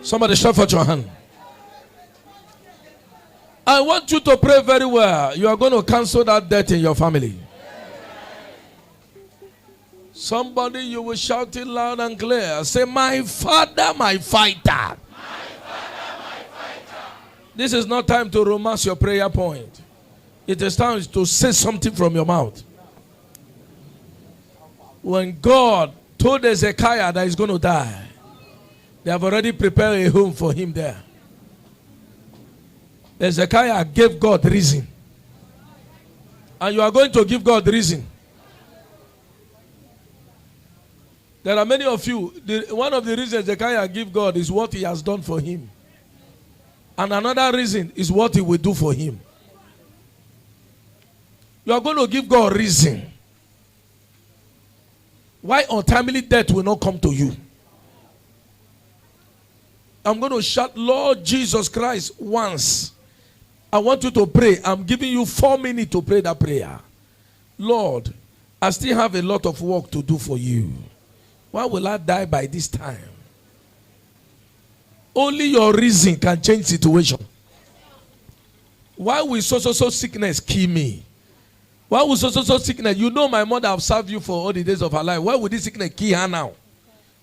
Somebody shout out your hand. I want you to pray very well. You are going to cancel that debt in your family. Somebody, you will shout it loud and clear. Say, my father, my fighter. My father, my fighter. This is not time to romance your prayer point. It is time to say something from your mouth. When God told Hezekiah that he's going to die, they have already prepared a home for him there. Hezekiah gave God reason. And you are going to give God reason. There are many of you. One of the reasons Hezekiah give God is what he has done for him. And another reason is what he will do for him. You are going to give God reason why untimely death will not come to you. I'm going to shout, Lord Jesus Christ, once. I want you to pray. I'm giving you 4 minutes to pray that prayer. Lord, I still have a lot of work to do for you. Why will I die by this time? Only your reason can change situation. Why will so sickness kill me? Why will so sickness? You know my mother have served you for all the days of her life. Why would this sickness kill her now?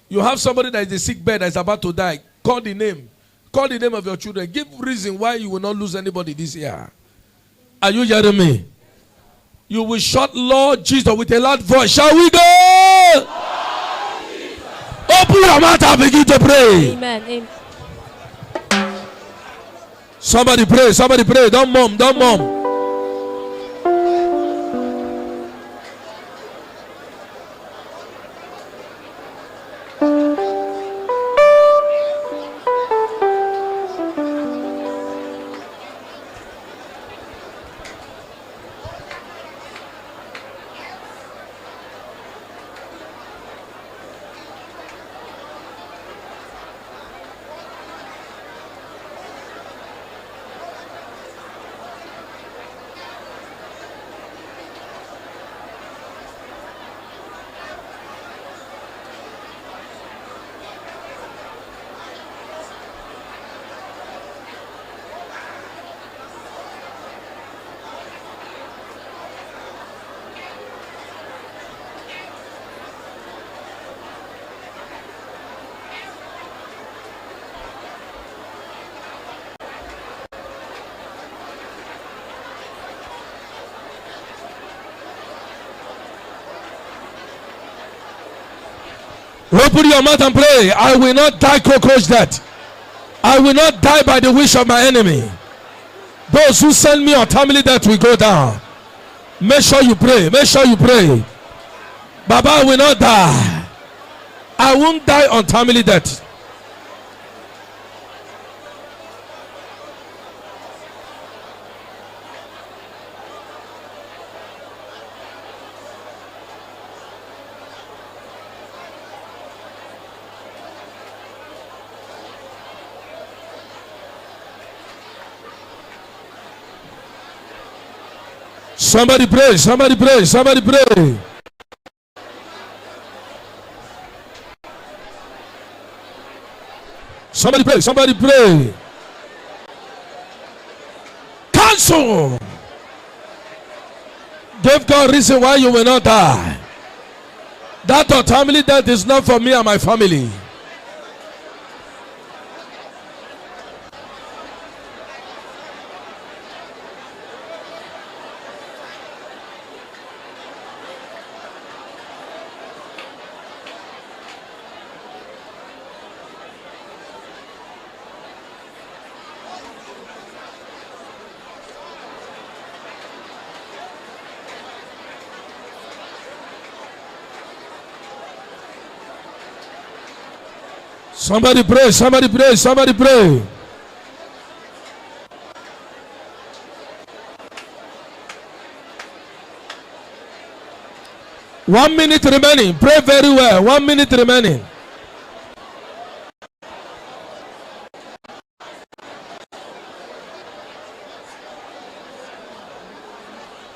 You have somebody that is in a sick bed that is about to die. Call the name. Call the name of your children. Give reason why you will not lose anybody this year. Are you hearing me? You will shout, Lord Jesus, with a loud voice. Shall we go? Open your mouth and begin to pray. Amen. Amen. Somebody pray. Somebody pray. Don't mum. Don't mum. Open your mouth and pray. I will not die cockroach death. I will not die by the wish of my enemy. Those who send me untimely death will go down. Make sure you pray. Make sure you pray. Baba, I will not die. I won't die untimely death. Somebody pray, somebody pray, somebody pray. Somebody pray, somebody pray. Cancel. Give God reason why you will not die. That untimely death is not for me and my family. Somebody pray, somebody pray, somebody pray. One minute remaining. Pray very well. 1 minute remaining.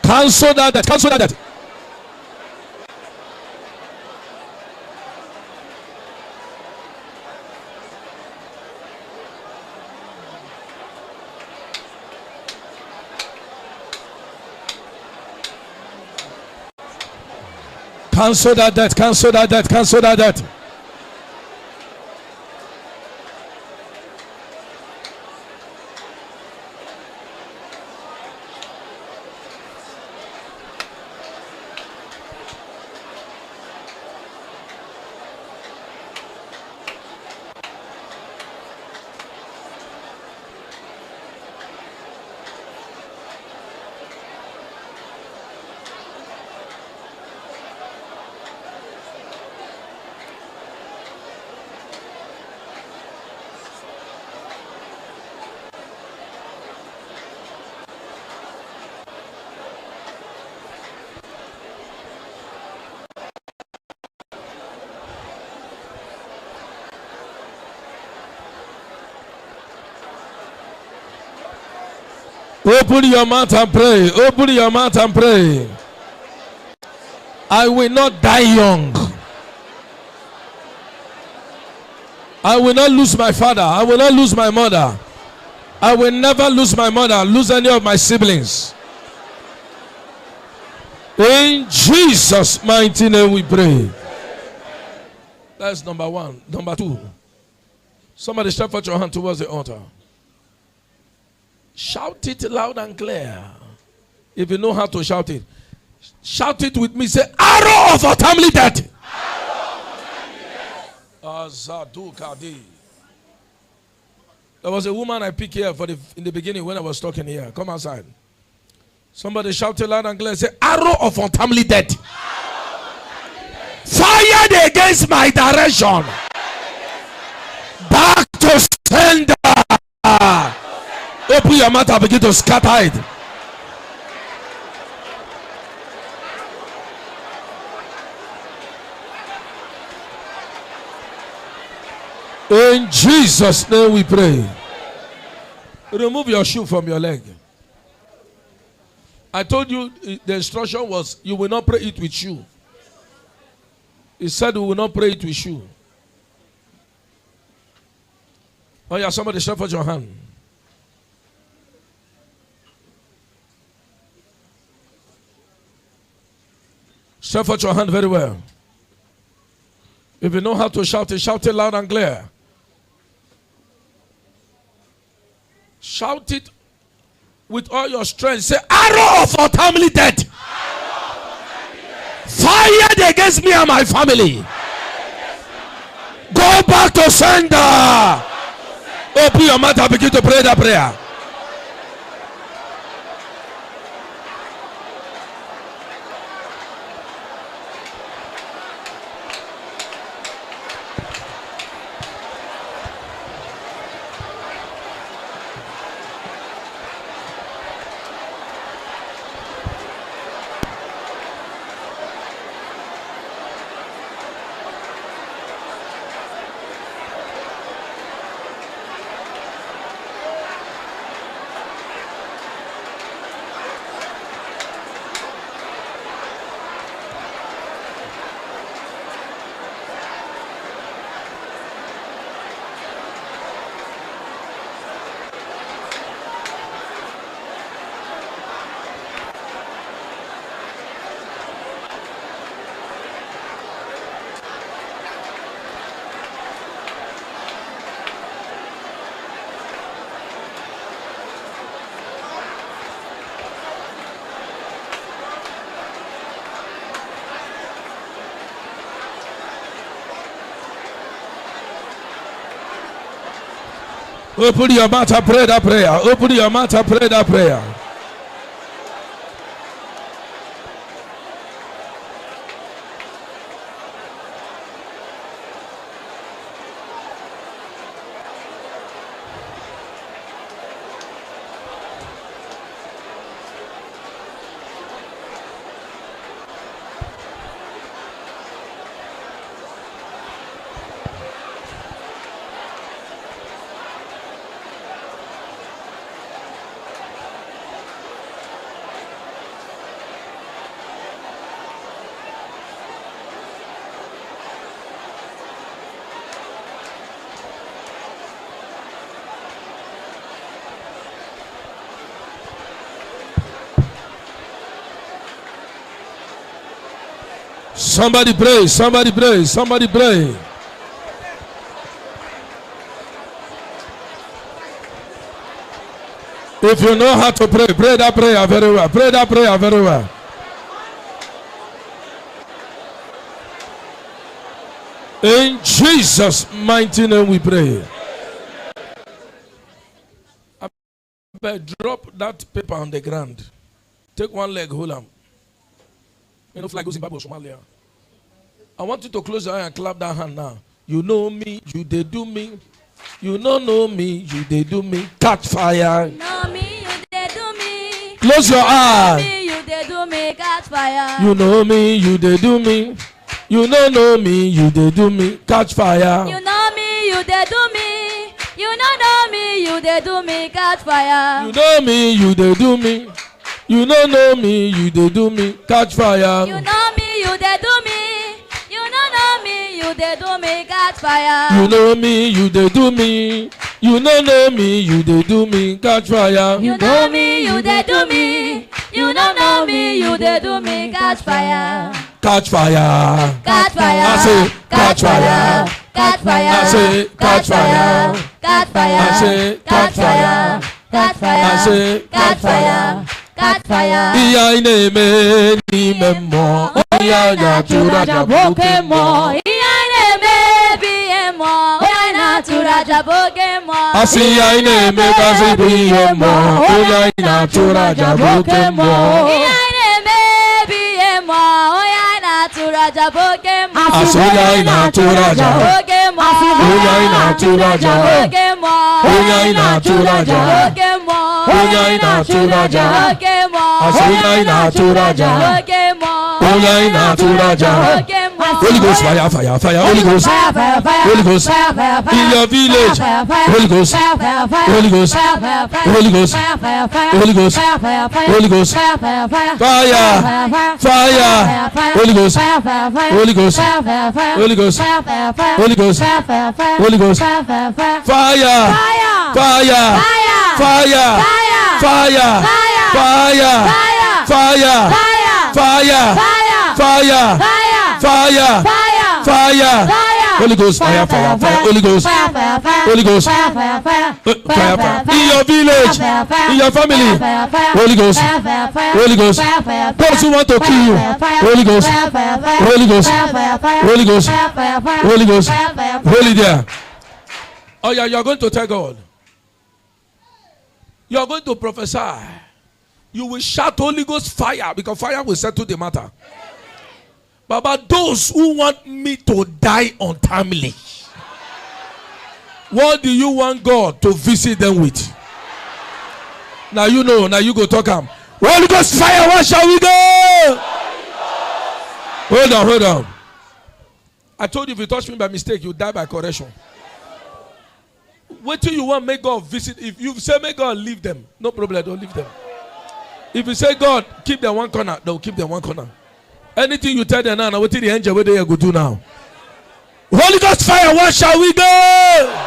Cancel that. Cancel that. Cancel that debt. Cancel that debt. Cancel that debt. Open your mouth and pray. Open your mouth and pray. I will not die young. I will not lose my father. I will not lose my mother. I will never lose my mother, lose any of my siblings. In Jesus' mighty name we pray. That's number one. Number two. Somebody stretch out your hand towards the altar. Shout it loud and clear. If you know how to shout it, shout it with me. Say, arrow of untimely death. There was a woman I picked here in the beginning when I was talking here. Come outside. Somebody shout it loud and clear. Say, arrow of untimely death. Fired against my direction. Back to sender. Open your mouth and begin to scatter it. In Jesus' name we pray. Remove your shoe from your leg. I told you the instruction was you will not pray it with shoe. He said we will not pray it with shoe. Oh yeah, somebody stretch out your hand. Stretch out your hand very well. If you know how to shout it loud and clear. Shout it with all your strength. Say, arrow of untimely death. Fired against me and my family. Go back to sender. Open your mouth and begin to pray that prayer. Open your mouth and pray that prayer. Open your mouth and pray that prayer. Somebody pray, somebody pray, somebody pray. If you know how to pray, pray that prayer very well. Pray that prayer very well. In Jesus' mighty name we pray. Drop that paper on the ground. Take one leg, hold on. You know, flag goes in Bible, Somalia. I want you to close your eye and clap that hand now. You know me, you they do me. You don't know me, you they do me. Catch fire. You know me, you they do me. Close your eye. You they do me, catch fire. You know me, you they do me. You don't know me, you they do me. Catch fire. You know me, you they do me. You don't know me, you they do me, catch fire. You know me, you they do me. You don't know me, you they do me. Catch fire. You know me, you they do me. You don't know me, you they do me, catch fire. You know me, you they do me. You don't know me, you they do me. Catch fire. You know me, you they do me. You don't know me, you they do me, catch fire. Catch fire. Catch fire. I say catch fire. Catch fire. I say catch fire. Catch fire. I say catch fire. Catch fire. I say Catch fire. Catch fire. Iya ine me ni memo. Iya na turaja Pokemon. Iya ine me biemo. Iya na turaja Pokemon. Asi iya ine me kasi biemo. Iya na turaja Pokemon. Iya ine me biemo. Iya na turaja Pokemon. Asi iya na turaja Pokemon. Iya na turaja Pokemon. Iya na turaja Pokemon. Iya na turaja Pokemon. Asi iya na turaja Pokemon. Iya na turaja. Pokemon. Holy Ghost fire, fire, fire. Holy Ghost, Holy Ghost. In your village, Holy Ghost, Holy Ghost, Holy Ghost, Holy Ghost, Holy Ghost. Fire, fire. Holy Ghost, Holy Ghost, Holy Ghost, Holy Ghost, Holy Ghost. Fire, fire, fire, fire, fire, fire, fire, fire, fire. Holy Ghost, fire, fire, fire. Holy Ghost, Holy Ghost, fire, fire. In your village, in your family, Holy Ghost, Holy Ghost. Those who want to kill you, Holy Ghost, Holy Ghost, Holy Ghost, Holy Ghost, Holy there. Oh yeah, you are going to tell God. You are going to prophesy. You will shout Holy Ghost fire, because fire will settle the matter. Baba, those who want me to die untimely, what do you want God to visit them with? Now you know, now you go talk him. Holy Ghost fire, where shall we go? Hold on. I told you if you touch me by mistake, you die by correction. Wait till you want make God visit. If you say make God leave them, no problem, don't leave them. If you say God keep them one corner, they'll keep them one corner. Anything you tell them now, what the angel where they go do now? Holy Ghost fire, where shall we go?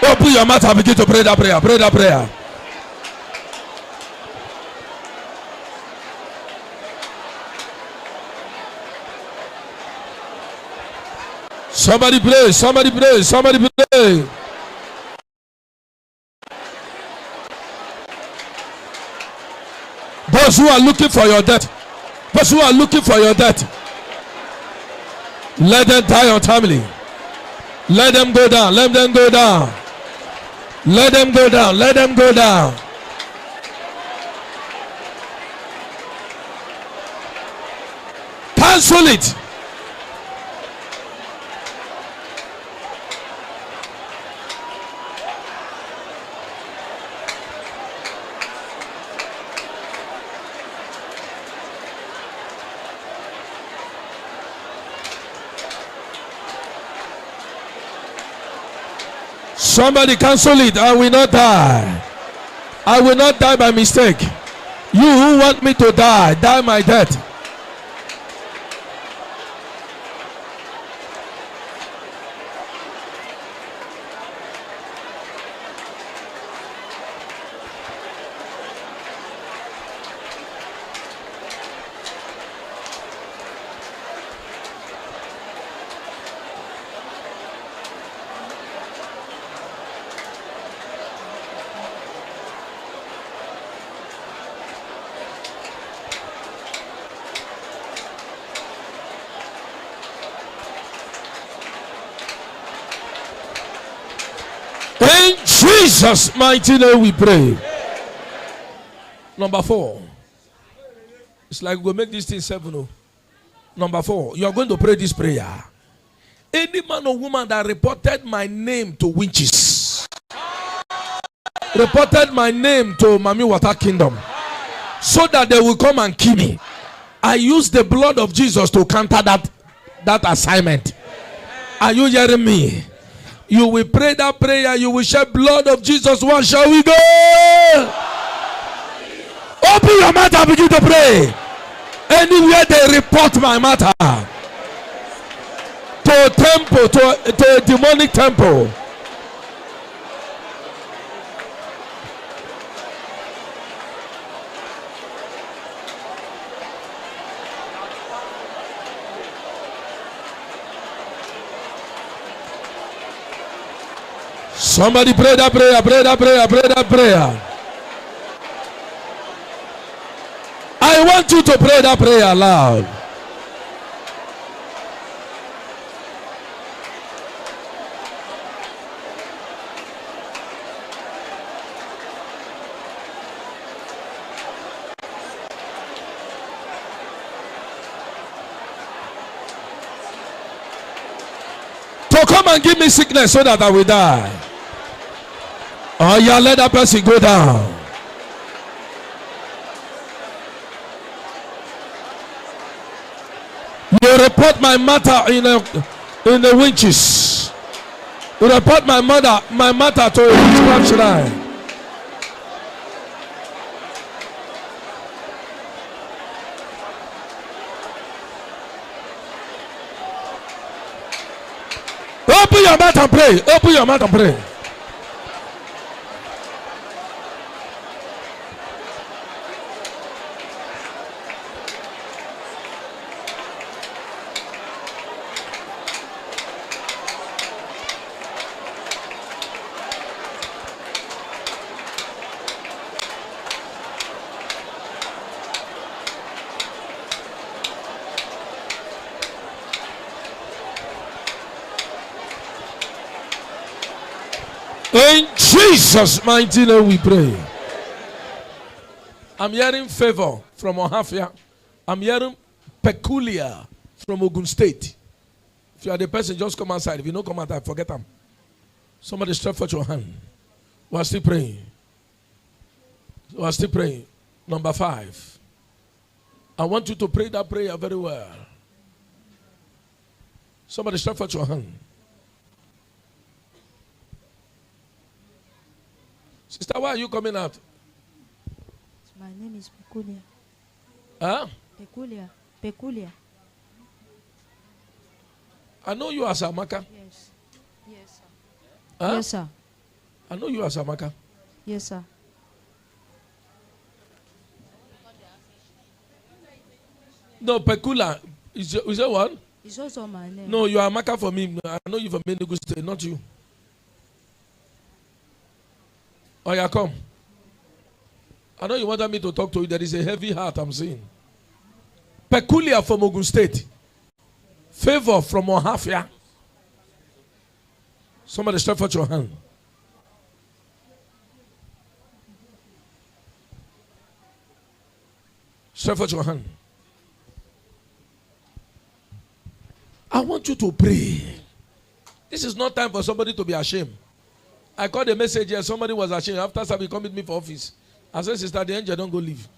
Open your mouth and begin to pray that prayer. Pray that prayer. Somebody pray, somebody pray, somebody pray. Those who are looking for your death, those who are looking for your death, let them die untimely. Let them go down, let them go down. Let them go down, let them go down. Cancel it. Somebody cancel it. I will not die. I will not die by mistake. You who want me to die, die my death. Jesus' mighty name we pray. Number 4. It's like we'll make this thing 7. Oh. Number 4. You are going to pray this prayer. Any man or woman that reported my name to witches, reported my name to Mami Water Kingdom, so that they will come and kill me, I use the blood of Jesus to counter that assignment. Are you hearing me? You will pray that prayer. You will shed blood of Jesus. What shall we go? Open your mouth and begin to pray. Anywhere they report my matter to a temple, to a demonic temple. Somebody pray that prayer, pray that prayer, pray that prayer. I want you to pray that prayer loud. To come and give me sickness so that I will die. Oh yeah, let that person go down. You report my matter in the witches. You report my matter to a witchcraft shrine. Open your mouth and pray. Open your mouth and pray. In Jesus' mighty name we pray. I'm hearing favor from Ohafia. I'm hearing peculiar from Ogun State. If you are the person, just come outside. If you don't come outside, forget them. Somebody stretch out your hand. We are still praying. We are still praying. Number 5. I want you to pray that prayer very well. Somebody stretch out your hand. Sister, why are you coming out? My name is Peculiar. Huh? Peculiar. I know you as Amaka. Yes. Yes, sir. Huh? Yes, sir. I know you as Amaka. Yes, sir. No, Peculiar. Is that one? It's also my name. No, you are Amaka for me. I know you from Enugu State, not you. Oh, yeah, come. I know you wanted me to talk to you. There is a heavy heart I'm seeing. Peculiar from Ogun State. Favor from Ohafia. Somebody stretch out your hand. Stretch out your hand. I want you to pray. This is not time for somebody to be ashamed. I called a message here. Somebody was ashamed. After somebody come with me for office. I said, Sister, the angel don't go leave.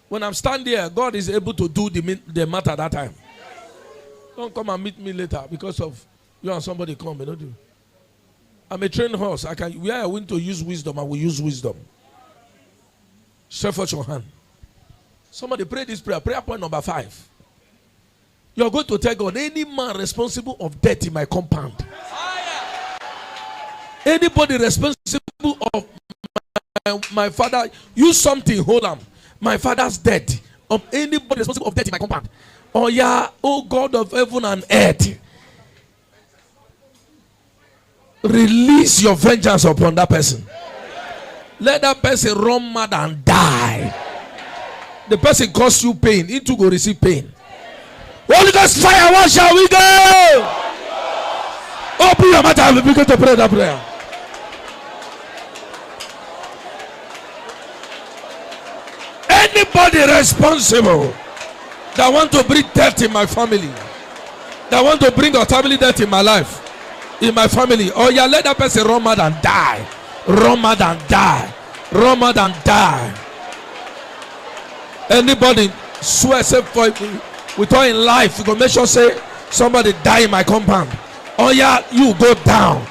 When I'm standing there, God is able to do the matter that time. Don't come and meet me later because of you and somebody come. You know, I'm a trained horse. Where I want to use wisdom, I will use wisdom. Stretch out your hand. Somebody pray this prayer. Prayer point number 5. You are going to tell God, any man responsible of death in my compound. Anybody responsible of my father, use something, hold on. My father's dead. Of anybody responsible of death in my compound. Oh yeah, oh God of heaven and earth. Release your vengeance upon that person. Let that person run mad and die. The person cause you pain. It too go receive pain. Holy Ghost fire, what shall we go? Open your mouth and begin to pray that prayer. Anybody responsible that want to bring death in my family, that want to bring untimely death in my life, in my family, oh yeah, let that person run mad and die. Run mad and die. Run mad and die. Anybody swear say for with all in life, you go make sure say somebody die in my compound. Oh yeah, you go down.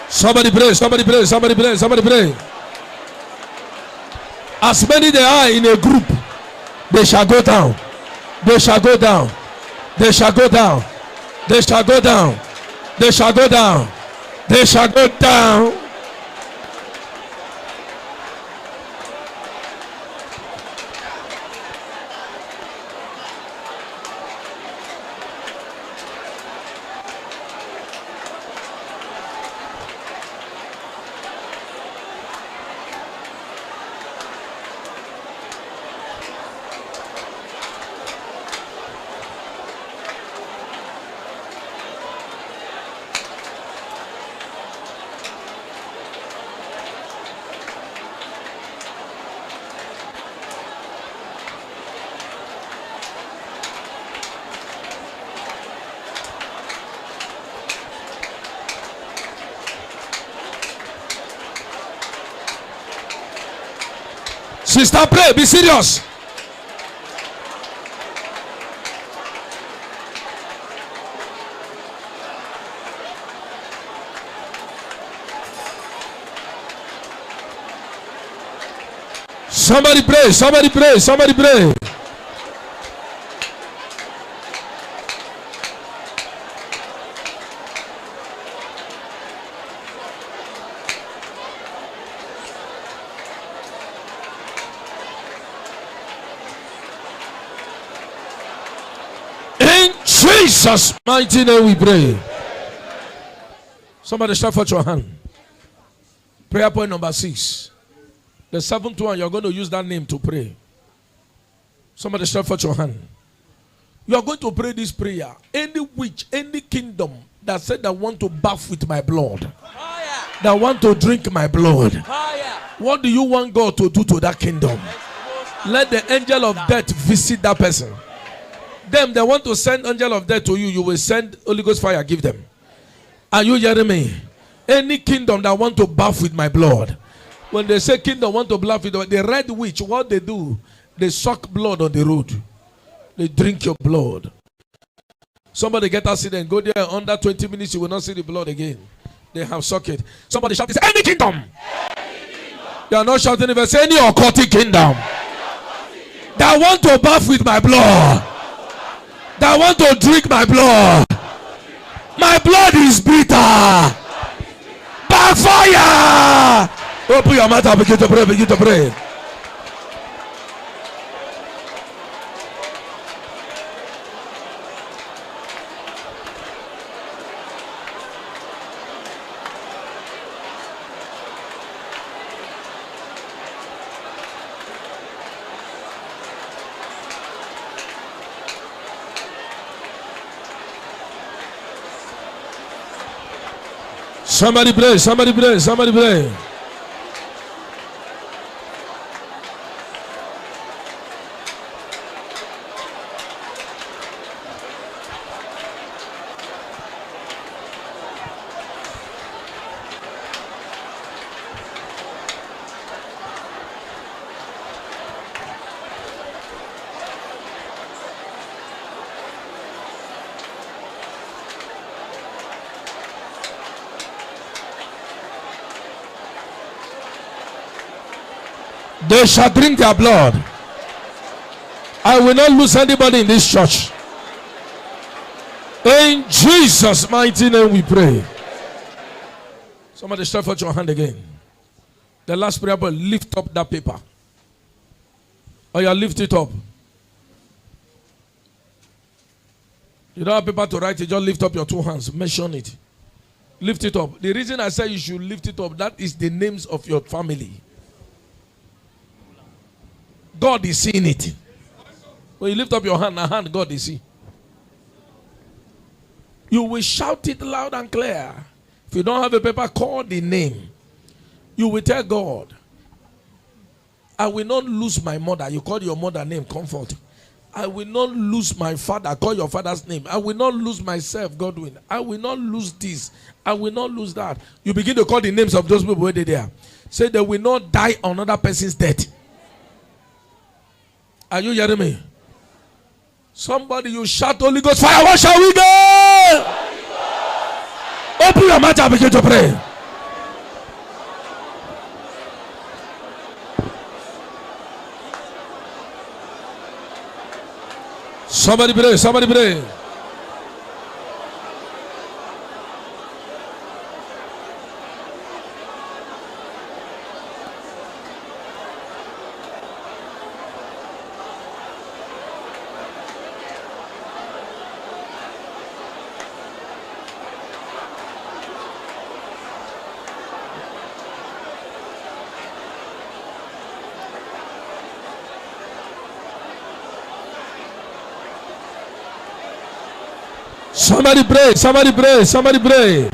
Somebody pray, somebody pray, somebody pray, somebody pray. As many they are in a group, they shall go down. They shall go down. They shall go down. They shall go down. They shall go down. They shall go down. Sister, pray. Be serious. Somebody pray. Somebody pray. Somebody pray. Jesus' mighty name we pray. Somebody stretch out your hand. Prayer point number 6. The 7th one, you're going to use that name to pray. Somebody stretch out your hand. You are going to pray this prayer. Any witch, any kingdom that said that want to bath with my blood, that want to drink my blood, what do you want God to do to that kingdom? Let the angel of death visit that person. Them, they want to send angel of death to you, you will send Holy Ghost fire, give them. Are you hearing me? Any kingdom that want to bath with my blood. When they say kingdom want to bath with the red witch, what they do, they suck blood on the road. They drink your blood. Somebody get accident, go there under 20 minutes, you will not see the blood again. They have sucked it. Somebody shout, any kingdom. They are not shouting if it's any occultic kingdom that want to bath with my blood, that want to drink my blood. My blood is bitter. By fire. Open your mouth and begin to pray. Begin to pray. Somebody pray, somebody pray, somebody pray. They shall drink their blood. I will not lose anybody in this church. In Jesus' mighty name we pray. Somebody stretch out your hand again. The last prayer, but lift up that paper. Oh yeah, lift it up. You don't have paper to write it, just lift up your 2 hands. Mention it. Lift it up. The reason I say you should lift it up, that is the names of your family. God is seeing it. When you lift up your hand, God is seeing. You will shout it loud and clear. If you don't have a paper, call the name. You will tell God, I will not lose my mother. You call your mother name, Comfort. I will not lose my father. Call your father's name. I will not lose myself, Godwin. I will not lose this. I will not lose that. You begin to call the names of those people where they are. Say they will not die on another person's death. Are you hearing me? Somebody, you shout, Holy Ghost fire. What shall we go? Open your mouth and begin to pray. Somebody pray, somebody pray. Somebody pray, somebody pray, somebody pray.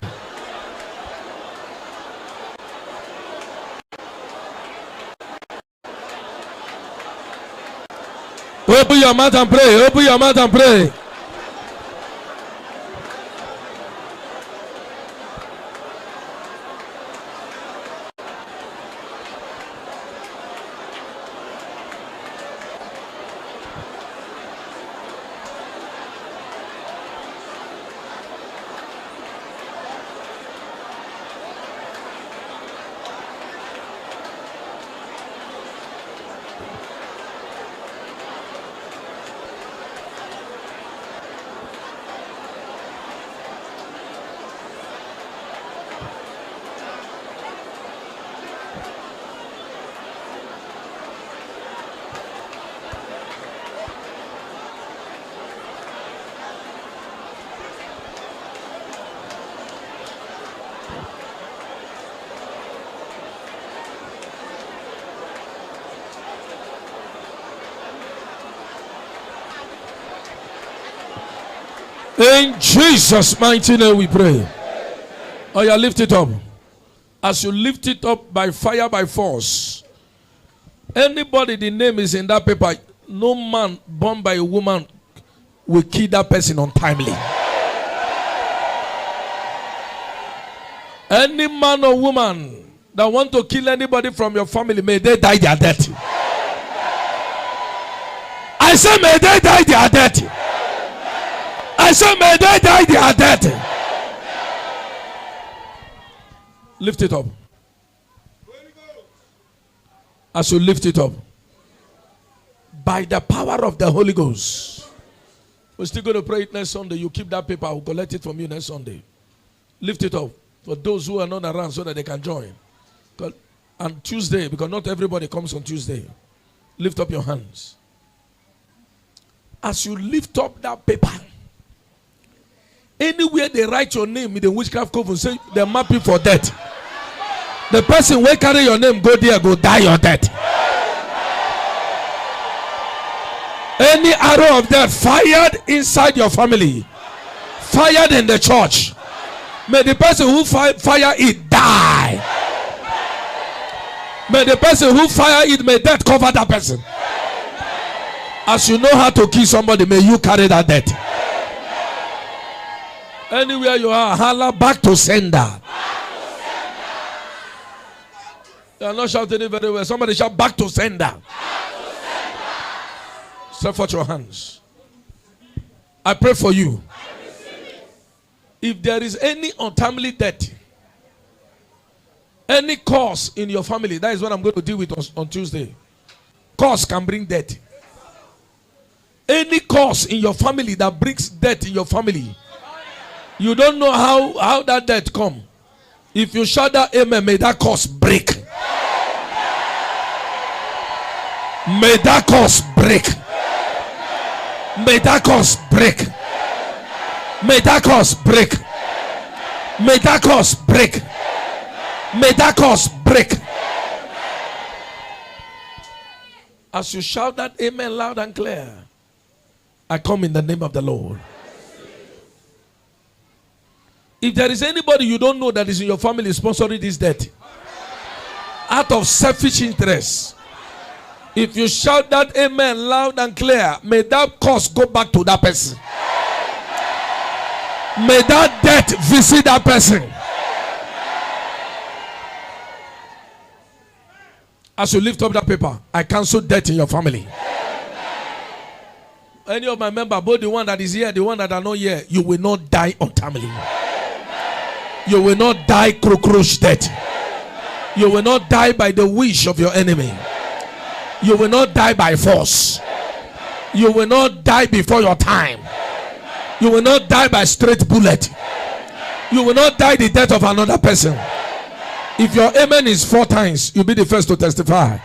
Open your mouth and pray, open your mouth and pray. In Jesus' mighty name we pray. Oh yeah, lift it up. As you lift it up by fire, by force, anybody the name is in that paper, no man born by a woman will kill that person untimely. Any man or woman that want to kill anybody from your family, may they die their death. I say may they die their death. I say may they die their death. Lift it up. As you lift it up, by the power of the Holy Ghost, we're still going to pray it next Sunday. You keep that paper, I will collect it from you next Sunday. Lift it up for those who are not around so that they can join. And Tuesday, because not everybody comes on Tuesday, lift up your hands. As you lift up that paper, anywhere they write your name in the witchcraft coven, say they map you for death. The person will carry your name, go there, go die your death. Any arrow of death fired inside your family, fired in the church, may the person who fire it die. May the person who fire it, may death cover that person. As you know how to kill somebody, may you carry that death. Anywhere you are, holler back to sender. You are not shouting it very well. Somebody shout back to sender. Stretch out your hands. I pray for you. If there is any untimely death, any cause in your family, that is what I'm going to deal with on Tuesday. Cause can bring death. Any cause in your family that brings death in your family, you don't know how that death come. If you shout that amen, may that cause break. May that cause break. May that cause break. May that cause break. May that cause break. May that cause break. As you shout that amen loud and clear, I come in the name of the Lord. If there is anybody you don't know that is in your family sponsoring this death, out of selfish interest, if you shout that amen loud and clear, may that curse go back to that person. May that death visit that person. As you lift up that paper, I cancel death in your family. Any of my members, both the one that is here, the one that are not here, you will not die untimely. You will not die cockroach death. You will not die by the wish of your enemy. You will not die by force. You will not die before your time. You will not die by straight bullet. You will not die the death of another person. If your amen is 4 times, you'll be the first to testify.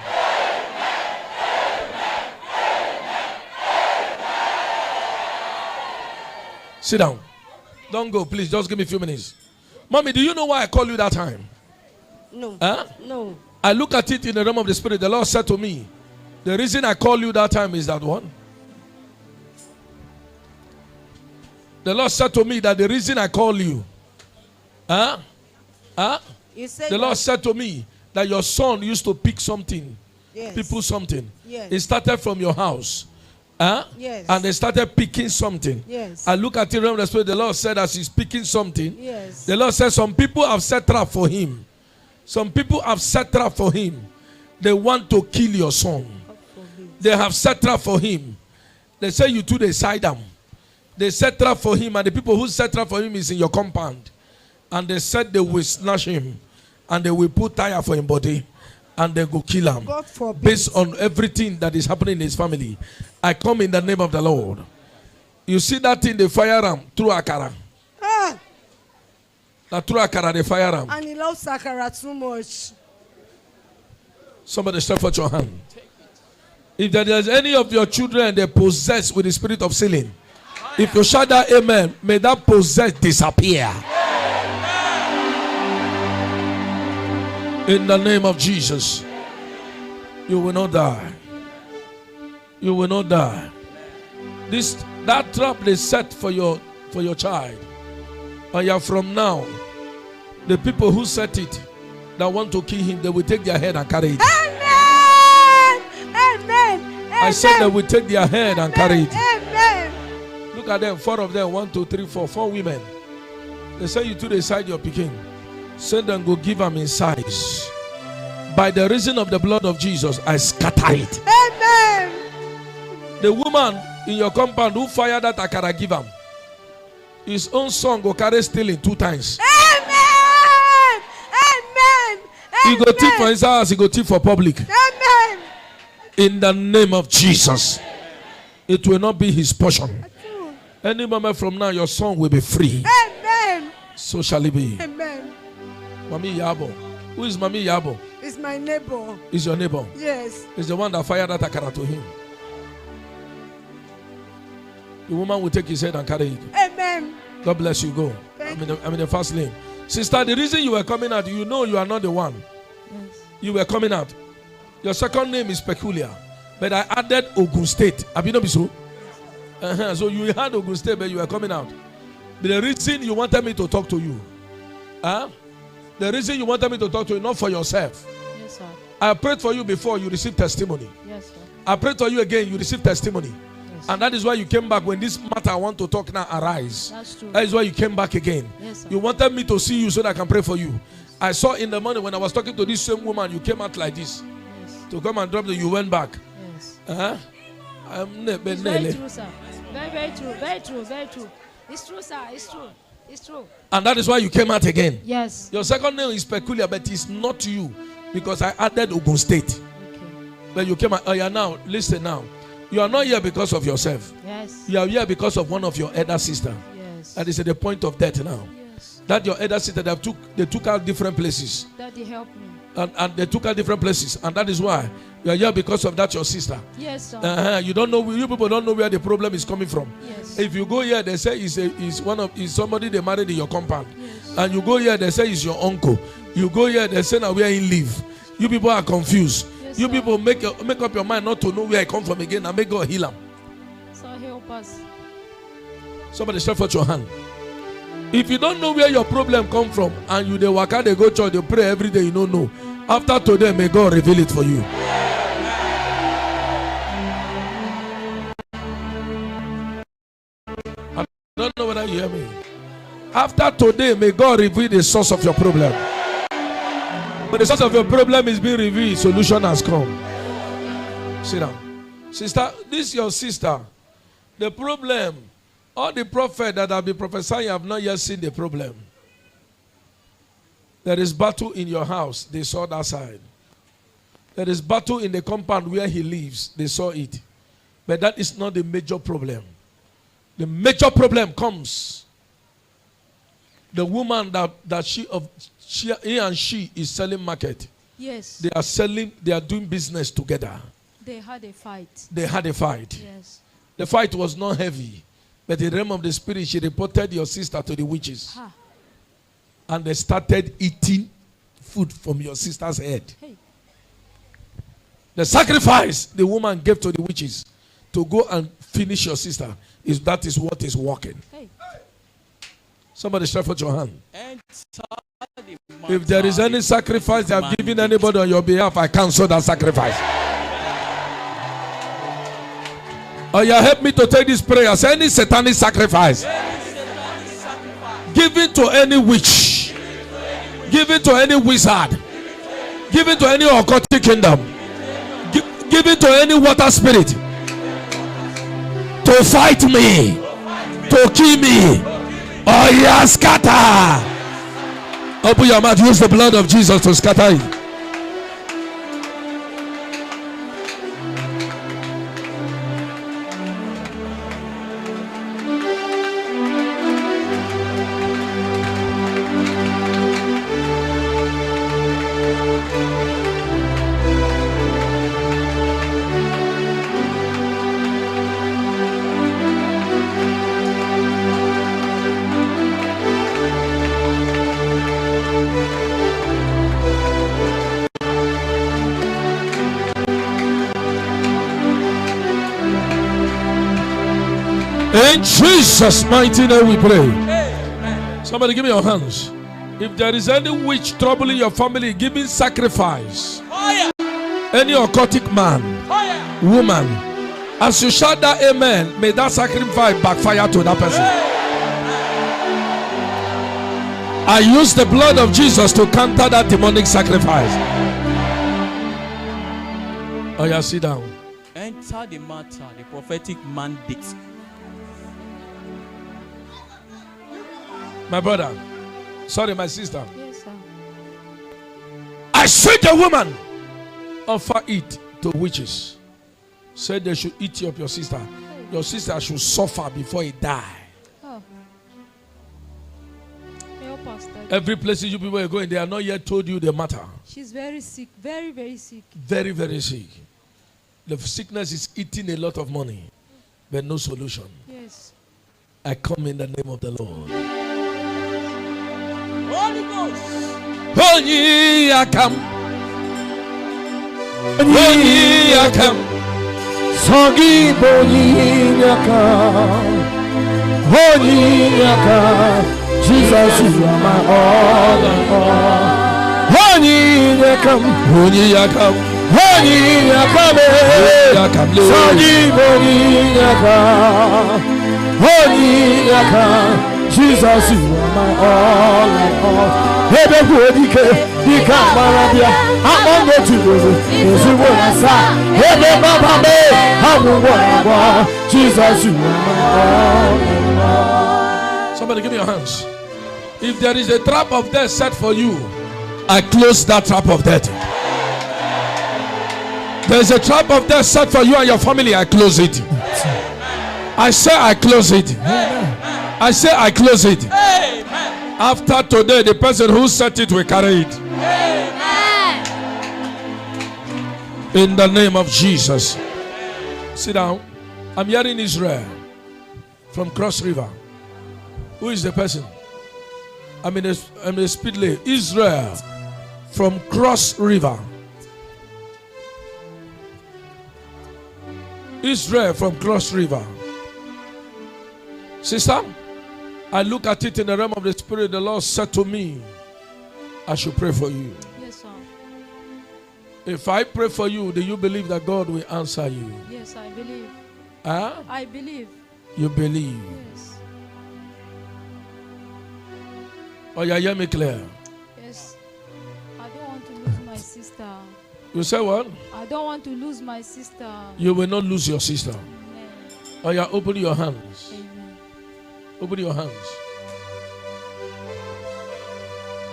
Sit down. Don't go, please. Just give me a few minutes. Mommy, do you know why I called you that time? No. Huh? No. I look at it in the realm of the spirit. The Lord said to me, the reason I called you that time is that one. The Lord said to me that the reason I call you, You said the Lord said to me that your son used to pick something, yes. people something. Yes. It started from your house. Yes. And they started picking something. Yes. I look at the realm of the spirit. The Lord said as he's picking something, Yes. the Lord said some people have set trap for him. Some people have set trap for him. They want to kill your son. They have set trap for him. They say you two, they side them. They set trap for him, and the people who set trap for him is in your compound. And they said they will snatch him, and they will put tire for him body, and they go kill him. God forbid. Based on everything that is happening in his family. I come in the name of the Lord. You see that thing, they fire him through Akara. That through Akara, they fire him. And he loves Sakara too much. Somebody stretch out your hand. If there is any of your children they possess with the spirit of stealing, if you shout that amen, may that possess disappear. In the name of Jesus, you will not die. You will not die. That trap they set for your child, and you from now, the people who set it that want to kill him, they will take their head and carry it. Amen. Amen. I said they will take their head and carry it. Amen. Look at them, 4 of them, 1, 2, 3, 4, 4 women. They say you to decide your picking. Send them go give them in size. By the reason of the blood of Jesus, I scatter it. Amen. The woman in your compound who fired that Akara give him, his own son go carry stealing 2 times. Amen. Amen. He go thief for his house, he go thief for public. Amen. In the name of Jesus, it will not be his portion. Any moment from now, your son will be free. Amen. So shall it be. Amen. Mami Yabo. Who is Mami Yabo? It's my neighbor. Is your neighbor? Yes. Is the one that fired that Akara to him. The woman will take his head and carry it. Amen. God bless you. Go. I'm in the first lane. Sister, the reason you were coming out, you know you are not the one. Yes. You were coming out. Your second name is peculiar. But I added Ogun State. Have you not been so? So you had Ogun State, but you were coming out. But the reason you wanted me to talk to you, the reason you wanted me to talk to you, not for yourself. Yes, sir. I prayed for you before, you received testimony. Yes, sir. I prayed for you again, you received testimony. Yes. And that is why you came back when this matter I want to talk now arise. That's true. That is why you came back again. Yes, sir. You wanted me to see you so that I can pray for you. Yes. I saw in the morning when I was talking to this same woman, you came out like this. Yes. To come and drop the, you went back. Yes. It's very true, sir. Very, very true. Very true. Very true. It's true, sir. It's true. It's true. And that is why you came out again. Yes. Your second name is peculiar, but it's not you. Because I added Ogun State. Okay. But you came out. Oh, yeah, now, listen now. You are not here because of yourself. Yes. You are here because of one of your elder sister. Yes. That is at the point of death now. Yes. That your elder sister, they took out different places. Daddy, help me. And they took out different places. And that is why you are here because of that, your sister. Yes, sir. You don't know, you people don't know where the problem is coming from. Yes. If you go here, they say it's somebody they married in your compound. Yes. And you go here, they say it's your uncle. You go here, they say now where he live. You people are confused. Yes, Yes, You sir. people make up your mind not to know where I come from again and make God heal them. So help us. Somebody stretch out your hand. If you don't know where your problem come from and you dey waka, they go church, they pray every day, you don't know. After today, may God reveal it for you. I don't know whether you hear me. After today, may God reveal the source of your problem. When the source of your problem is being revealed, solution has come. Sit down. Sister, this is your sister. The problem, all the prophets that have been prophesying have not yet seen the problem. There is battle in your house. They saw that side. There is battle in the compound where he lives. They saw it. But that is not the major problem. The major problem comes. The woman that he and she is selling market. Yes. They are selling, they are doing business together. They had a fight. They had a fight. Yes. The fight was not heavy. But in the realm of the spirit, she reported your sister to the witches. Ha. And they started eating food from your sister's head. Hey. The sacrifice the woman gave to the witches to go and finish your sister, that is what is working. Hey. Somebody stretch out your hand. Enter the If there is any sacrifice they have given anybody on your behalf, I cancel that sacrifice. Oh, you help me to take this prayer. Say any satanic sacrifice given to any witch, given to any wizard, given to any occultic kingdom, given to any water spirit to fight me, to kill me. Oh, yeah, scatter. Open your mouth. Use the blood of Jesus to scatter it. In Jesus' mighty name we pray. Amen. Somebody give me your hands. If there is any witch troubling your family, giving sacrifice, any occultic man, woman, as you shout that amen, may that sacrifice backfire to that person. I use the blood of Jesus to counter that demonic sacrifice. Oh, yeah, sit down. Enter the matter, the prophetic mandate. My brother, sorry, my sister. Yes, sir. I said the woman offer it to witches. Said they should eat up your sister. Your sister should suffer before he die. Oh. Help us, Daddy. Every place you people are going, they are not yet told you the matter. She's very sick. Very, very sick. Very, very sick. The sickness is eating a lot of money, but no solution. Yes. I come in the name of the Lord. Holy Ghost. Oh, ye I come. Oh, ye I come. Songi boni yaka, holy yaka, Jesus you are my all and all. Holy yaka, Holy yaka, holy yaka, songi boni yaka, holy yaka, Jesus you are my all and all. Hebe kuodike, dika marabia, among the two, is you wanna say, Hebe baba me, Jesus you are my all and all. Somebody give me your hands. If there is a trap of death set for you, I close that trap of death. There is a trap of death set for you and your family, I close it. I say I close it. I say I close it. After today, the person who set it will carry it. In the name of Jesus. Sit down. I'm hearing Israel from Cross River. Who is the person? I'm in a speedway. Israel from Cross River. Israel from Cross River. Sister, I look at it in the realm of the Spirit. The Lord said to me, I should pray for you. Yes, sir. If I pray for you, do you believe that God will answer you? Yes, I believe. Huh? I believe. You believe. Yes. Oh, yeah, hear me clear. Yes. I don't want to lose my sister. You say what? I don't want to lose my sister. You will not lose your sister. Amen. Oh, yeah, open your hands. Amen. Open your hands.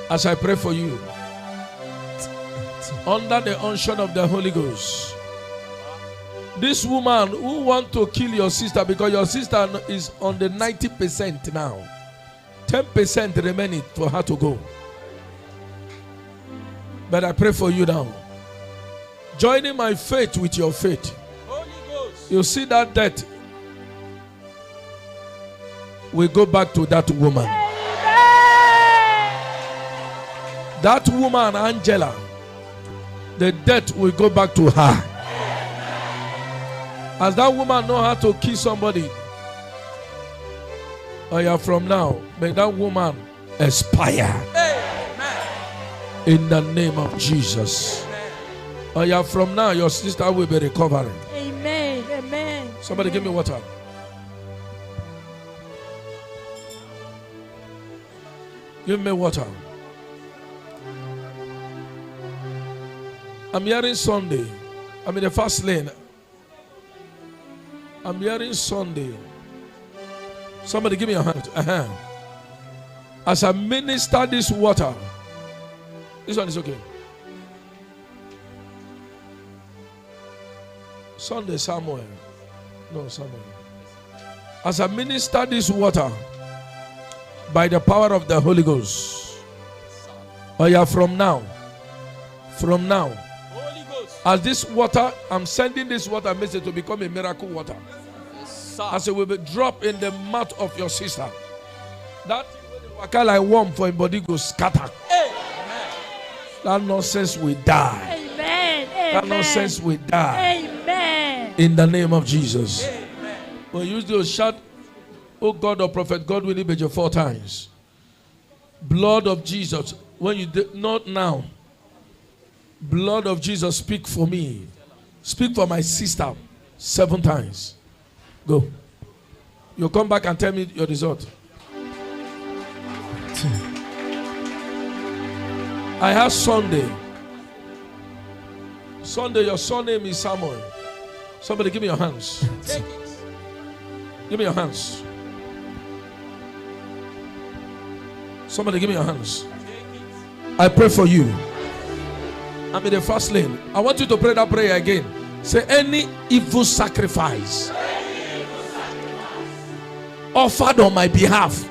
As I pray for you, under the unction of the Holy Ghost, this woman who want to kill your sister because your sister is on the 90% now, 10% remaining for her to go. But I pray for you now. Joining my faith with your faith, Holy Ghost. you see that death will go back to that woman. That woman, Angela, the death will go back to her. As that woman know how to kill somebody, oh yeah, from now, may that woman expire. Amen. In the name of Jesus. Oh yeah, from now, your sister will be recovering. Amen. Amen. Somebody give me water. Give me water. I'm hearing Sunday. I'm in the first lane. I'm hearing Sunday. Somebody give me a hand. As I minister this water, this one is okay. Sunday somewhere. No, somewhere. As I minister this water by the power of the Holy Ghost. Oh yeah, from now. Holy Ghost. As this water, I'm sending this water message to become a miracle water. As it will be dropped in the mouth of your sister. That waka like warm for a body go scatter. Amen. That nonsense will die. Amen. That nonsense will die. Amen. In the name of Jesus. Amen. When you use to shout, oh God of Prophet Godwin Ibeji 4 times. Blood of Jesus. When you did not now. Blood of Jesus, speak for me. Speak for my sister 7 times. Go. You come back and tell me your result. I have Sunday. Sunday, your surname is Samuel. Somebody give me your hands. Take it. Give me your hands. Somebody give me your hands. I pray for you. I'm in the first lane. I want you to pray that prayer again. Say, any evil sacrifice offered on my behalf.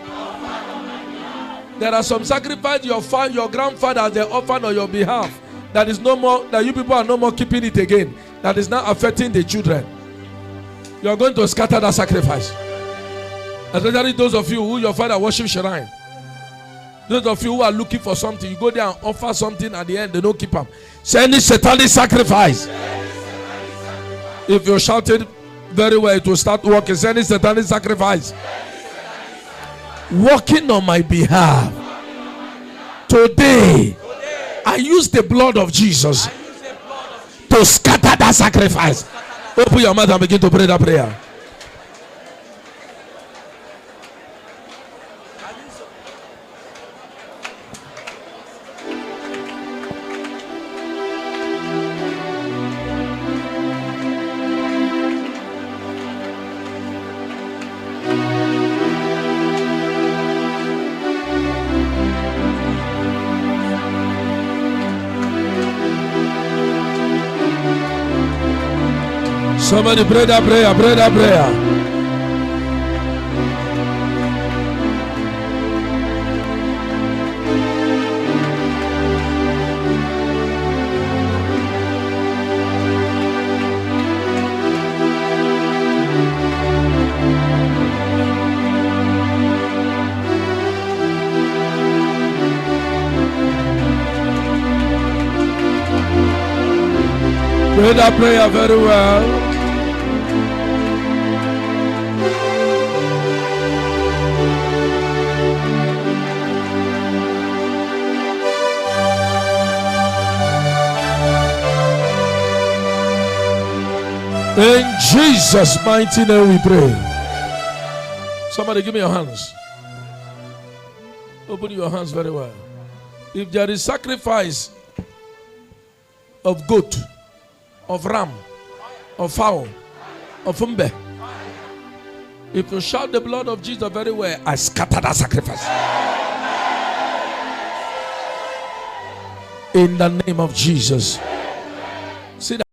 There are some sacrifices your grandfather they offered on your behalf. That is no more, that you people are no more keeping it again. That is now affecting the children. You are going to scatter that sacrifice. Especially those of you who your father worship shrine. Those of you who are looking for something, you go there and offer something at the end, they don't keep them. Say any satanic sacrifice. If you shouted very well, it will start working. Say any satanic sacrifice. Working on my behalf. Today, I use the blood of Jesus to scatter that sacrifice. Open your mouth and begin to pray that prayer. Somebody pray that prayer, pray that prayer. Pray that prayer very well. Jesus' mighty name we pray. Somebody give me your hands. Open your hands very well. If there is sacrifice of goat, of ram, of fowl, of umbe, if you shout the blood of Jesus very well, I scatter that sacrifice. In the name of Jesus. See that.